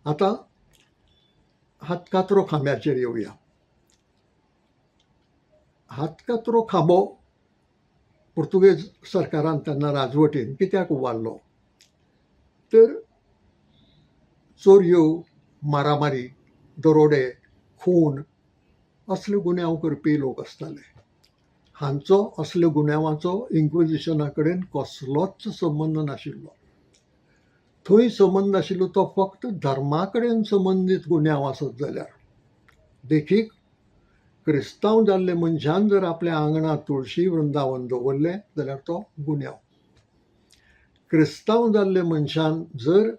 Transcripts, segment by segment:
आता हातकातरो खांब्याचेर येवया. हातकातरो खांबो पुर्तुगेज सरकारान तेन्ना राजवटीन कित्याक उबारलो तर चोरयो, मारामारी, दरोडे, खून असले गुन्यांव करपी लोक आसताले. हांचो असल्या गुन्यांवाचो इन्क्विजिशना कडेन कसलोच संबंद नाशिल्लो. थंय संबंद आशिल्लो तो फक्त धर्मा कडेन संबंदीत गुन्यांव आसत जाल्यार. देखीक क्रिस्तांव जाल्ले मनशान जर आपल्या आंगणात तुळशी वृंदावन दवरलें जाल्यार तो गुन्यांव. क्रिस्तांव जाल्ले मनशान जर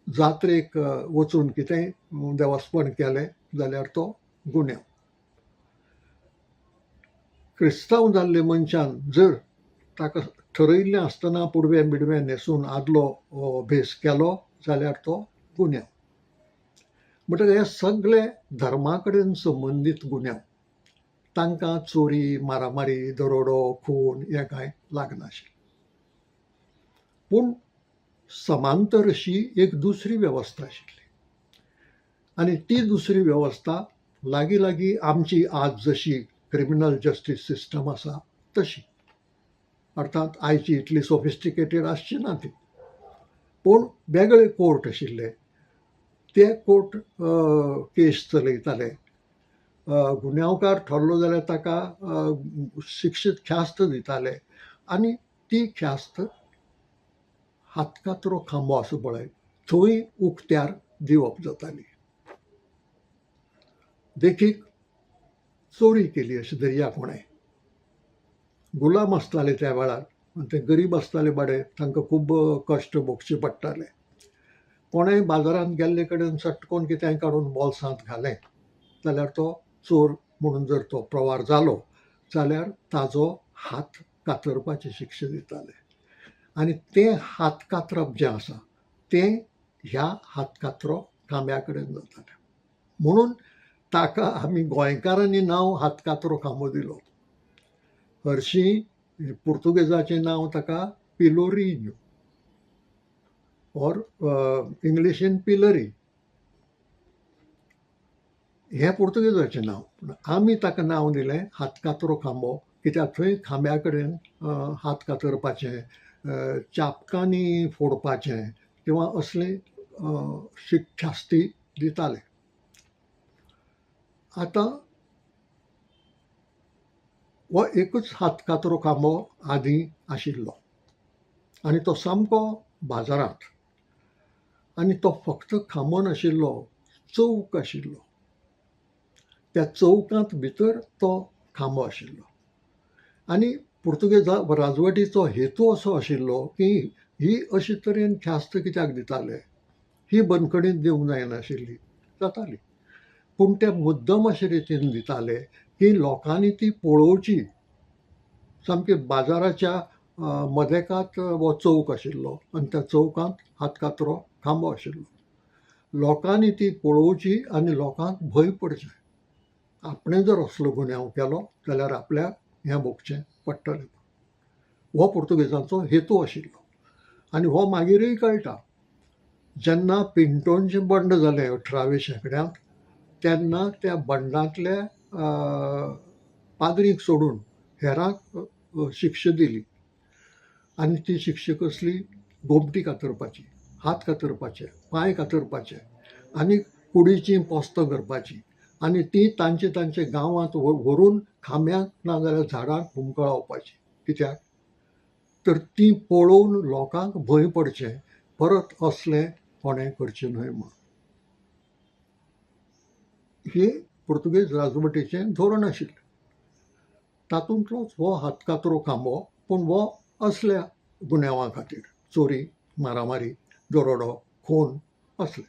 जात्रेक वचून कितेंय देवस्थपण केलें जाल्यार तो गुन्यांव. क्रिस्तांव जाल्ले मनशान जर ताका ठरयिल्लें आसतना पुडवें बिडवें न्हेसून आदलो भेस केलो जाल्यार तो गुन्यांव. म्हणटकीर हे सगळे धर्मा कडेन संबंदीत गुन्यांव. तांकां चोरी, मारामारी, दरोडो, खून हें कांय लागनाशिल्लें. पूण समांतर अशी एक दुसरी वेवस्था आशिल्ली आनी ती दुसरी वेवस्था लागीं लागीं आमची आज जशी क्रिमिनल जस्टीस सिस्टम आसा तशी. अर्थात आयची इतली सोफिस्टिकेटेड आसची ना ती, पूण वेगळे कोर्ट आशिल्ले. ते कोर्ट केस चलयताले. गुन्यांवकार ठरलो जाल्यार ताका शिक्षीत ख्यास्त दिताले आनी ती ख्यास्त हातकातरो खांबो आसा पळय थंय उक्त्यार दिवप जाताली. देखीक चोरी केली अशें धरया कोणें. गुलाम आसताले त्या वेळार, ते गरीब आसताले बाडे, तांकां खूब कश्ट भोगचे पडटाले. कोणेंय बाजारांत गेल्ले कडेन सटकोन कितेंय काडून बोल्सांत घालें जाल्यार तो चोर म्हणून जर तो प्रवार जालो जाल्यार ताजो हात कातरपाची शिक्षा दिताले. आनी तें हात कातरप जें आसा तें ह्या हातकातरो खांब्या कडेन जातालें. म्हणून ताका आमी गोंयकारांनी नांव हातकातरो खांबो दिलो. हरशीं पुर्तुगेजाचें नांव ताका पिलोरिन्यो ऑर इंग्लिशीन पिलरी हें पुर्तुगेजाचें नांव. पूण आमी ताका नांव दिलें हातकातरो खांबो, कित्याक थंय खांब्या कडेन हात कातरपाचें, चाबकांनी फोडपाचें किंवा असले ख्यास्ती दिताले. आतां हो एकूच हातकातरो खांबो आदीं आशिल्लो आनी तो सामको बाजारांत. आनी तो फक्त खांबो नाशिल्लो, चौक आशिल्लो. त्या चौकांत भितर तो खांबो आशिल्लो. आनी पुर्तुगेज राजवटीचो हेतू असो आशिल्लो की ही अशे तरेन ख्यास्त कित्याक दिताले, ही बंदखणीत दिवंक जायनाशिल्ली, जाताली. पूण ते मुद्दम अशे रितीन दिताले की लोकांनी ती पळोवची. सामके बाजाराच्या मदेकात हो चौक आशिल्लो आनी त्या चौकांत हातकातरो खांबो आशिल्लो. लोकांनी ती पळोवची आनी लोकांक भंय पडचें. आपणें जर असलो गुन्यांव केलो जाल्यार आपल्याक हें भोगचें पडटलें. हो पुर्तुगेजांचो हेतू आशिल्लो. आनी हो मागीरय कळटा. जेन्ना पिंटोनचें बंड जालें 18व्या शेंकड्यांत तेन्ना त्या बंडांतल्या पाद्रीक सोडून हेरांक शिक्षा दिली. आनी ती शिक्षा कसली? गोमटी कातरपाची, हात कातरपाचे, पांय कातरपाचे आनी कुडीचीं पोस्तां करपाची आनी ती तांचे तांचे गांवांत व्हरून खांब्यांक नाजाल्यार झाडांक हुमकळावपाची. कित्याक तर ती पळोवन लोकांक भंय पडचें, परत असलें कोणें करचें न्हय म्हूण. ही पुर्तुगेज राजवटीचें धोरण आशिल्लें. तातूंतलोच हो हातकातरो खांबो, पूण हो असल्या गुन्यांवां खातीर, चोरी, मारामारी, दरोडो, खून असले.